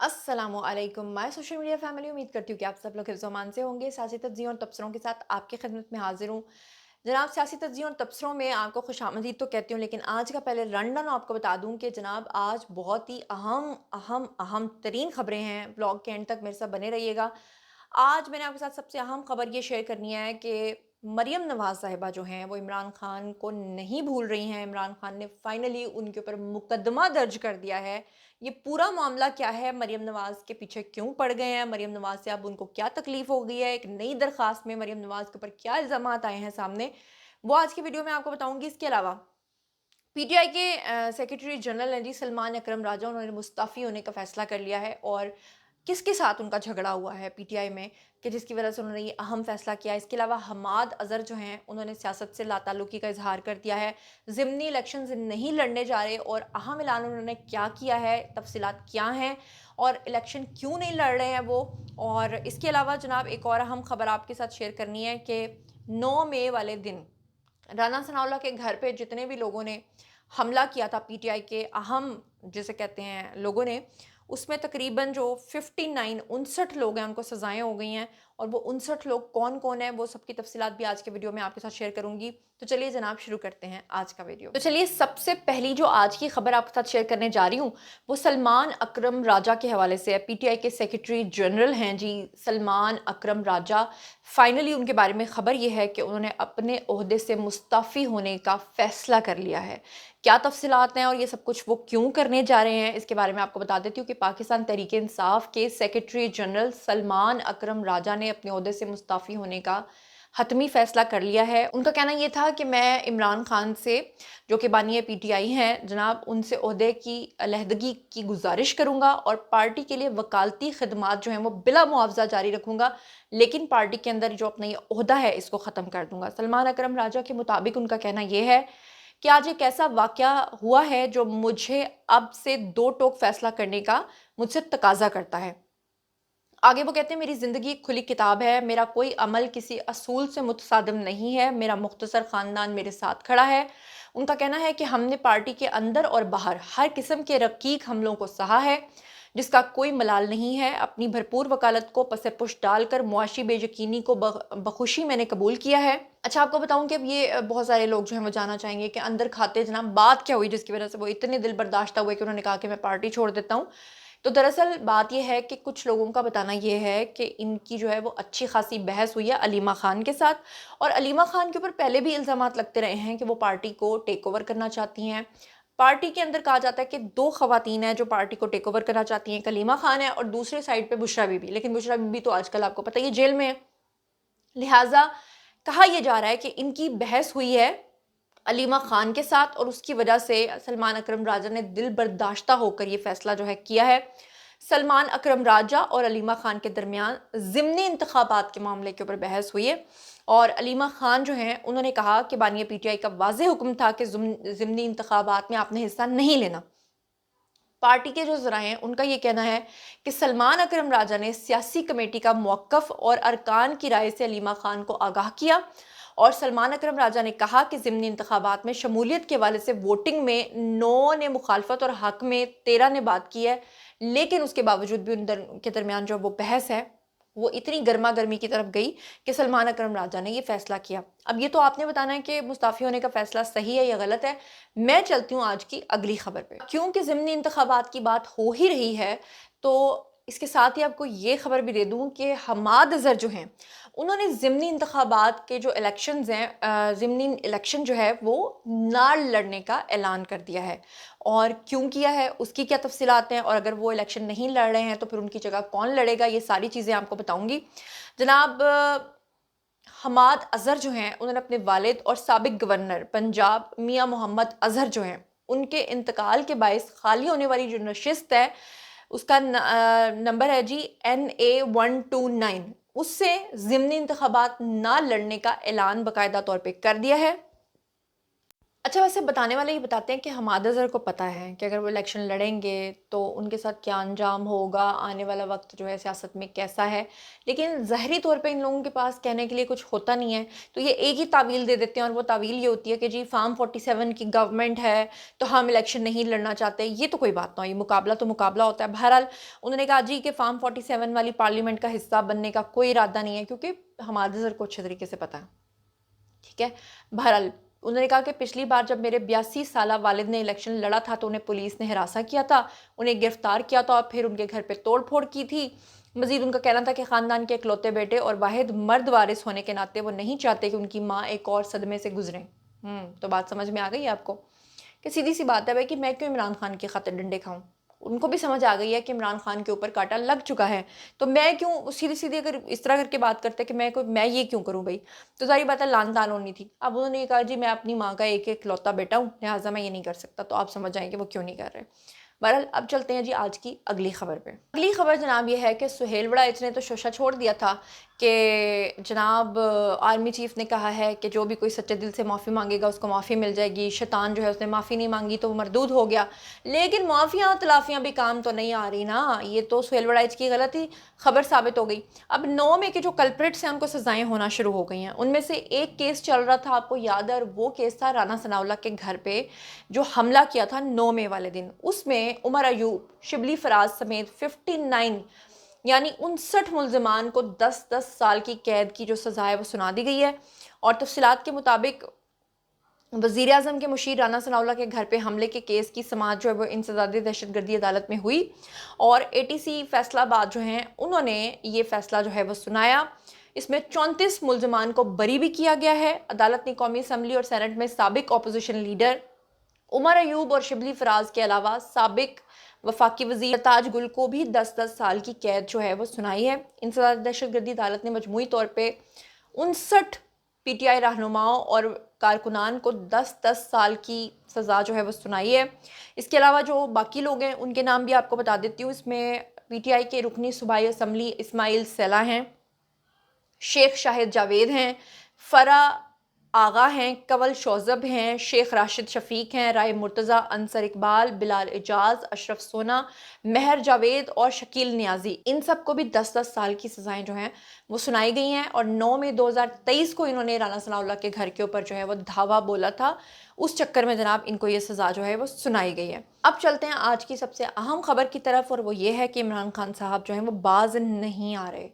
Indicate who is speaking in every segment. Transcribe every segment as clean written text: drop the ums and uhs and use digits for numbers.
Speaker 1: अस्सलामुअलैकुम my social media family. उम्मीद करती हूँ कि आप सब लोग हिफ्ज़ अमान से होंगे। सियासी तज्ज़ियों और तबसरों के साथ आपकी खिदमत में हाजिर हूँ। जनाब, सियासी तज्ज़ियों और तबसरों में आपको खुशामदीद तो कहती हूँ, लेकिन आज का पहले रनडाउन आपको बता दूँ कि जनाब आज बहुत ही अहम अहम अहम तरीन खबरें हैं। ब्लॉग के एंड तक मेरे साथ बने रहिएगा। आज मैंने आपके साथ सबसे अहम खबर ये शेयर करनी है कि मरियम नवाज़ साहिबा जो हैं वो इमरान खान को नहीं भूल रही हैं। इमरान खान ने फाइनली उनके ऊपर मुकदमा दर्ज कर दिया है। ये पूरा मामला क्या है, मरियम नवाज़ के पीछे क्यों पड़ गए हैं, मरियम नवाज़ से अब उनको क्या तकलीफ हो गई है, एक नई दरखास्त में मरियम नवाज़ के ऊपर क्या इल्ज़ामात आए हैं सामने, वो आज की वीडियो में आपको बताऊंगी। इसके अलावा पीटीआई के सेक्रेटरी जनरल हैं जी सलमान अकरम राजा, उन्होंने मुस्तफ़ी होने का फैसला कर लिया है। और किसके साथ उनका झगड़ा हुआ है पीटीआई में कि जिसकी वजह से उन्होंने ये अहम फैसला किया है। इसके अलावा हमाद अज़हर जो हैं उन्होंने सियासत से लाताल्लुकी का इजहार कर दिया है, ज़िमनी इलेक्शन नहीं लड़ने जा रहे। और अहम ऐलान उन्होंने क्या किया है, तफसीलात क्या हैं और इलेक्शन क्यों नहीं लड़ रहे हैं वो। और इसके अलावा जनाब एक और अहम खबर आपके साथ शेयर करनी है कि 9 मई वाले दिन राना सनाउल्लाह के घर पे जितने भी लोगों ने हमला किया था, पीटीआई के अहम जिसे कहते हैं लोगों ने, उसमें तकरीबन जो 59 लोग हैं उनको सज़ाएं हो गई हैं। और वो 59 लोग कौन कौन है वो सबकी तफसीलात भी आज के वीडियो में आपके साथ शेयर करूंगी। तो चलिए जनाब शुरू करते हैं आज का वीडियो। तो चलिए सबसे पहली जो आज की खबर आपके साथ शेयर करने जा रही हूँ वो सलमान अकरम राजा के हवाले से है। पीटीआई के सेक्रेटरी जनरल हैं जी सलमान अकरम राजा। फाइनली उनके बारे में खबर ये है कि उन्होंने अपने ओहदे से मुस्तफ़ी होने का फ़ैसला कर लिया है। क्या तफसीलात हैं और ये सब कुछ वो क्यों करने जा रहे हैं, इसके बारे में आपको बता देती हूँ कि पाकिस्तान तहरीक इंसाफ के सेक्रेटरी जनरल सलमान अकरम राजा ने अपने ओहदे से मुस्तफ़ी होने का हतमी फ़ैसला कर लिया है। उनका कहना ये था कि मैं इमरान खान से, जो कि बानी पीटीआई हैं जनाब, उनसे ओहदे की अलहदगी की गुजारिश करूँगा और पार्टी के लिए वकालती खदमात जो हैं वो बिला मुआवजा जारी रखूँगा, लेकिन पार्टी के अंदर जो अपना ये ओहदा है इसको ख़त्म कर दूँगा। सलमान अकरम राजा के मुताबिक उनका कहना ये है कि आज एक ऐसा वाक़या हुआ है जो मुझे अब से दो टोक फ़ैसला करने का मुझसे तकाज़ा करता है। आगे वो कहते हैं मेरी ज़िंदगी एक खुली किताब है, मेरा कोई अमल किसी असूल से मुतसादिम नहीं है, मेरा मुख्तसर ख़ानदान मेरे साथ खड़ा है। उनका कहना है कि हमने पार्टी के अंदर और बाहर हर किस्म के रकीक हमलों को सहा है, जिसका कोई मलाल नहीं है। अपनी भरपूर वकालत को पसे पुश डालकर मुआशी बेयकीनी को बखुशी मैंने कबूल किया है। अच्छा, आपको बताऊं कि अब ये बहुत सारे लोग जो हैं वो जानना चाहेंगे कि अंदर खाते जनाब बात क्या हुई जिसकी वजह से वो इतने दिल बर्दाश्त हुए कि उन्होंने कहा कि मैं पार्टी छोड़ देता हूँ। तो दरअसल बात यह है कि कुछ लोगों का बताना ये है कि इनकी जो है वो अच्छी खासी बहस हुई है अलीमा खान के साथ। और अलीमा खान के ऊपर पहले भी इल्ज़ामात लगते रहे हैं कि वो पार्टी को टेक ओवर करना चाहती हैं। पार्टी के अंदर कहा जाता है कि दो खवातीन हैं जो पार्टी को टेक ओवर करना चाहती हैं, एक अलीमा खान है और दूसरे साइड पे बुशरा बीबी। लेकिन बुशरा बीबी तो आजकल आपको पता ही है जेल में है। लिहाजा कहा यह जा रहा है कि इनकी बहस हुई है अलीमा खान के साथ और उसकी वजह से सलमान अकरम राजा ने दिल बर्दाश्ता होकर ये फैसला जो है किया है। सलमान अकरम राजा और अलीमा खान के दरमियान ज़िमनी इंतखाबात के मामले के ऊपर बहस हुई है। और अलीमा खान जो हैं उन्होंने कहा कि बानी पीटीआई का वाज़ेह हुक्म था कि ज़िमनी इंतखाबात में आपने हिस्सा नहीं लेना। पार्टी के जो ज़राए हैं उनका ये कहना है कि सलमान अकरम राजा ने सियासी कमेटी का मौक़िफ़ और अरकान की राय से अलीमा खान को आगाह किया। और सलमान अकरम राजा ने कहा कि ज़िमनी इंतखाबात में शमूलियत के हवाले से वोटिंग में 9 ने मुखालफत और हक में 13 ने बात की है। लेकिन उसके बावजूद भी उनके दरमियान जो वो बहस है वो इतनी गर्मा गर्मी की तरफ गई कि सलमान अकरम राजा ने ये फैसला किया। अब ये तो आपने बताना है कि मुस्ताफ़ी होने का फैसला सही है या गलत है। मैं चलती हूँ आज की अगली खबर पे। क्योंकि ज़िमनी इंतखाबात की बात हो ही रही है तो इसके साथ ही आपको ये खबर भी दे दूँ कि हमाद अज़हर जो हैं उन्होंने ज़िमनी इंतखाबात के जो इलेक्शंस हैं, ज़िमनी इलेक्शन जो है वो ना लड़ने का ऐलान कर दिया है। और क्यों किया है उसकी क्या तफसीलात हैं और अगर वो इलेक्शन नहीं लड़ रहे हैं तो फिर उनकी जगह कौन लड़ेगा, ये सारी चीज़ें आपको बताऊंगी। जनाब हमाद अज़हर जो हैं उन्होंने अपने वालिद और साबिक गवर्नर पंजाब मियाँ मोहम्मद अज़हर जो हैं उनके इंतकाल के बायस खाली होने वाली जो नशिस्त है उसका नंबर है जी NA 129, उससे ज़िमनी इंतखाबात ना लड़ने का ऐलान बाकायदा तौर पे कर दिया है। अच्छा, वैसे बताने वाले ये बताते हैं कि हमाद अज़हर को पता है कि अगर वो इलेक्शन लड़ेंगे तो उनके साथ क्या अंजाम होगा, आने वाला वक्त जो है सियासत में कैसा है। लेकिन ज़ाहरी तौर पे इन लोगों के पास कहने के लिए कुछ होता नहीं है, तो ये एक ही तावील दे देते हैं, और वो तावील ये होती है कि जी फार्म 47 की गवर्नमेंट है, तो हम इलेक्शन नहीं लड़ना चाहते। ये तो कोई बात ना हुई, मुकाबला तो मुकाबला होता है। बहरहाल उन्होंने कहा जी कि फार्म 47 वाली पार्लियामेंट का हिस्सा बनने का कोई इरादा नहीं है, क्योंकि हमाद अज़हर को अच्छे तरीके से पता है। ठीक है। बहरहाल उन्होंने कहा कि पिछली बार जब मेरे 82 साला वालिद ने इलेक्शन लड़ा था तो उन्हें पुलिस ने हिरासा किया था, उन्हें गिरफ्तार किया था और फिर उनके घर पे तोड़ फोड़ की थी। मजीद उनका कहना था कि ख़ानदान के इकलौते बेटे और वाहिद मर्द वारिस होने के नाते वो नहीं चाहते कि उनकी माँ एक और सदमे से गुजरें। तो बात समझ में आ गई आपको कि सीधी सी बात है भाई कि मैं क्यों इमरान खान की खातिर डंडे खाऊं। उनको भी समझ आ गई है कि इमरान खान के ऊपर कांटा लग चुका है, तो मैं क्यों सीधी सीधी अगर इस तरह करके बात करते कि मैं ये क्यों करूं भाई। तो सारी बात है लान तान होनी थी। अब उन्होंने कहा जी मैं अपनी माँ का एक एक लौता बेटा हूँ, लिहाजा मैं ये नहीं कर सकता, तो आप समझ जाएंगे वो क्यों नहीं कर रहे। बहरहाल अब चलते हैं जी आज की अगली खबर पे। अगली खबर जनाब ये है कि सुहेल वड़ाइच ने तो शोशा छोड़ दिया था कि जनाब आर्मी चीफ ने कहा है कि जो भी कोई सच्चे दिल से माफ़ी मांगेगा उसको माफ़ी मिल जाएगी। शैतान जो है उसने माफ़ी नहीं मांगी तो वो मरदूद हो गया। लेकिन माफ़ियाँ तलाफ़ियाँ भी काम तो नहीं आ रही ना, ये तो सुहेल वड़ाइच की गलती खबर साबित हो गई। अब 9 में के जो कल्प्रिट्स हैं उनको सज़ाएं होना शुरू हो गई हैं। उनमें से एक केस चल रहा था, आपको याद है, और वो केस था राना सनाउल्लाह के घर पे जो हमला किया था 9 मई वाले दिन। उसमें उमर अयूब, शिबली फराज समेत 59 यानी 59 मुल्ज़िमान को 10-10 साल की कैद की जो सज़ा है वो सुना दी गई है। और तफसीलात के मुताबिक वज़ीर आज़म के मुशीर राना सनाउल्लाह के घर पे हमले के केस की समाअत जो है वो इंसदादी दहशतगर्दी अदालत में हुई, और एटीसी फैसलाबाद जो हैं उन्होंने ये फ़ैसला जो है वो सुनाया। इसमें 34 मुल्ज़िमान को बरी भी किया गया है। अदालत ने कौमी असम्बली और सेनेट में साबिक अपोजिशन लीडर उमर अयूब और शिबली फराज के अलावा साबिक वफाकी वजीर ताज गुल को भी 10-10 साल की कैद जो है वो सुनाई है। इंसदाद दहशतगर्दी अदालत ने मजमूई तौर पे 59 पीटीआई रहनुमाओं और कारकुनान को 10-10 साल की सज़ा जो है वो सुनाई है। इसके अलावा जो बाकी लोग हैं उनके नाम भी आपको बता देती हूँ। इसमें पीटीआई के रुकनी सूबाई असम्बली इस्माइल सैला हैं, शेख शाहिद जावेद हैं, फ़रा आगा हैं, कंवल शौज़ब हैं, शेख राशिद शफ़ीक हैं, राय मुर्तज़ा, अंसर इकबाल, बिलाल एजाज, अशरफ सोना, महर जावेद और शकील नियाजी, इन सब को भी 10-10 साल की सज़ाएं जो हैं वो सुनाई गई हैं। और 9 मई 2023 को इन्होंने राना सनाउल्लाह के घर के ऊपर जो है वो धावा बोला था, उस चक्कर में जनाब इनको ये सज़ा जो है वो सुनाई गई है। अब चलते हैं आज की सबसे अहम खबर की तरफ, और वो ये है कि इमरान खान साहब जो हैं वो बाज नहीं आ रहे।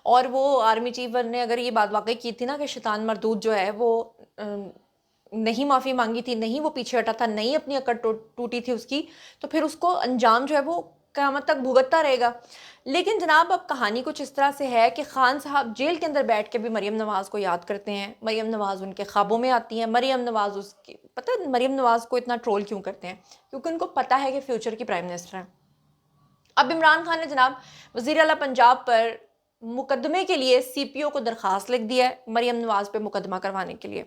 Speaker 1: और वो आर्मी चीफ ने अगर ये बात वाकई की थी ना कि शैतान मरदूद जो है वो नहीं माफ़ी मांगी थी, नहीं वो पीछे हटा था, नहीं अपनी अकड़ टूटी थी उसकी, तो फिर उसको अंजाम जो है वो क़यामत तक भुगतता रहेगा। लेकिन जनाब अब कहानी कुछ इस तरह से है कि खान साहब जेल के अंदर बैठ के भी मरीम नवाज़ को याद करते हैं। मरीम नवाज़ उनके ख्वाबों में आती हैं। मरीम नवाज़ उसकी, पता है मरीम नवाज़ को इतना ट्रोल क्यों करते हैं? क्योंकि उनको पता है कि फ्यूचर की प्राइम मिनिस्टर हैं। अब इमरान खान ने जनाब वज़ीर आला पंजाब पर मुकदमे के लिए सीपीओ को दरख्वास्त लिख दिया है मरीम नवाज पे मुकदमा करवाने के लिए।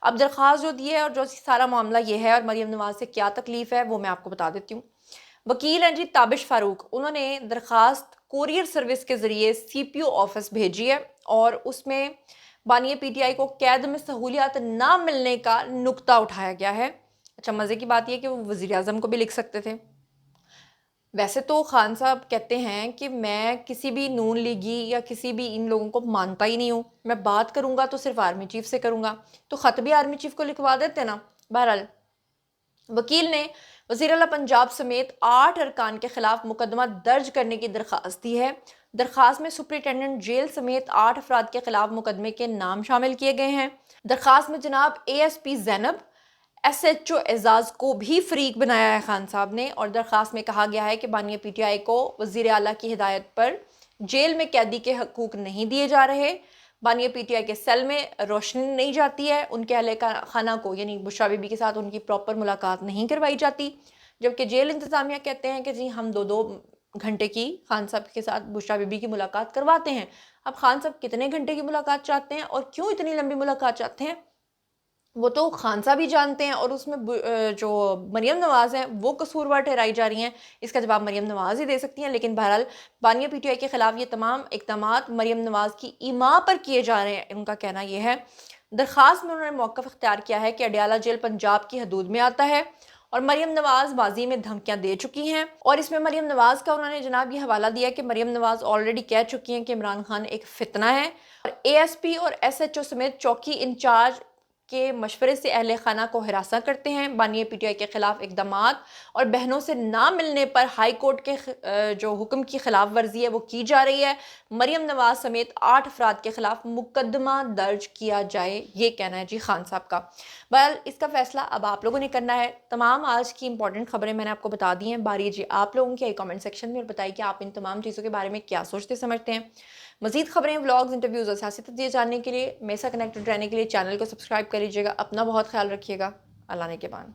Speaker 1: अब दरख्वास्त जो दी है और जो सारा मामला ये है और मरीम नवाज से क्या तकलीफ है वो मैं आपको बता देती हूँ। वकील हैं जी ताबिश फारूक, उन्होंने दरख्वास्त कोरियर सर्विस के ज़रिए सीपीओ ऑफिस भेजी है और उसमें बानिया पीटीआई को कैद में सहूलियात ना मिलने का नुक्ता उठाया गया है। अच्छा, मज़े की बात यह कि वो वज़ीर आज़म को भी लिख सकते थे। वैसे तो खान साहब कहते हैं कि मैं किसी भी नून लीगी या किसी भी इन लोगों को मानता ही नहीं हूँ, मैं बात करूँगा तो सिर्फ आर्मी चीफ से करूँगा, तो ख़त भी आर्मी चीफ को लिखवा देते ना। बहरहाल वकील ने वज़ीर आला पंजाब समेत 8 अरकान के खिलाफ मुकदमा दर्ज करने की दरख्वास्त दी है। दरख्वास्त में सुपरिटेंडेंट जेल समेत 8 अफराद के खिलाफ मुकदमे के नाम शामिल किए गए हैं। दरख्वास्त में जनाब ASP ज़ैनब, SHO एजाज को भी फरीक बनाया है खान साहब ने, और दरख्वास्त में कहा गया है कि बानिया पीटीआई को वज़ीर आला की हिदायत पर जेल में कैदी के हकूक नहीं दिए जा रहे। बानिया पीटीआई के सेल में रोशनी नहीं जाती है, उनके अहले खाना को यानी बुशरा बीबी के साथ उनकी प्रॉपर मुलाकात नहीं करवाई जाती, जबकि जेल इंतज़ामिया कहते हैं कि जी हम 2-2 घंटे की खान साहब के साथ बुशरा बीबी की मुलाकात करवाते हैं। अब खान साहब कितने घंटे की मुलाकात चाहते हैं और क्यों इतनी लंबी मुलाकात चाहते हैं वो तो खान साहब ही जानते हैं, और उसमें जो मरियम नवाज़ हैं वो कसूरवार ठहराई जा रही हैं, इसका जवाब मरियम नवाज़ ही दे सकती हैं। लेकिन बहरहाल बानिया पीटीआई के खिलाफ ये तमाम इक़दामात मरियम नवाज़ की ईमा पर किए जा रहे हैं, उनका कहना यह है। درخواست میں انہوں نے موقف اختیار کیا ہے کہ اڈیالہ جیل پنجاب کی حدود میں آتا ہے اور مریم نواز ماضی میں دھمکیاں دے چکی ہیں، اور اس میں مریم نواز کا انہوں نے جناب یہ حوالہ دیا کہ مریم نواز آلریڈی کہہ چکی ہیں کہ عمران خان ایک فتنہ ہے، اور اے ایس پی اور ایس ایچ او سمیت چوکی انچارج کے مشورے سے اہل خانہ کو ہراساں کرتے ہیں۔ بانی پی ٹی آئی کے خلاف اقدامات اور بہنوں سے نہ ملنے پر ہائی کورٹ کے جو حکم کی خلاف ورزی ہے وہ کی جا رہی ہے۔ مریم نواز سمیت 8 افراد کے خلاف مقدمہ درج کیا جائے، یہ کہنا ہے جی خان صاحب کا۔ بہرحال اس کا فیصلہ اب آپ لوگوں نے کرنا ہے۔ تمام آج کی امپورٹنٹ خبریں میں نے آپ کو بتا دی ہیں، باری جی آپ لوگوں کی کامنٹ سیکشن میں، اور بتائیے کہ آپ ان تمام چیزوں کے بارے میں کیا سوچتے سمجھتے ہیں۔ مزید خبریں، ولاگز، انٹرویوز اور سیاسی تجزیے جاننے کے لیے میرے ساتھ کنیکٹڈ رہنے کے لیے چینل کو سبسکرائب کر لیجیے گا۔ اپنا بہت خیال رکھیے گا۔ اللہ نے کے بان۔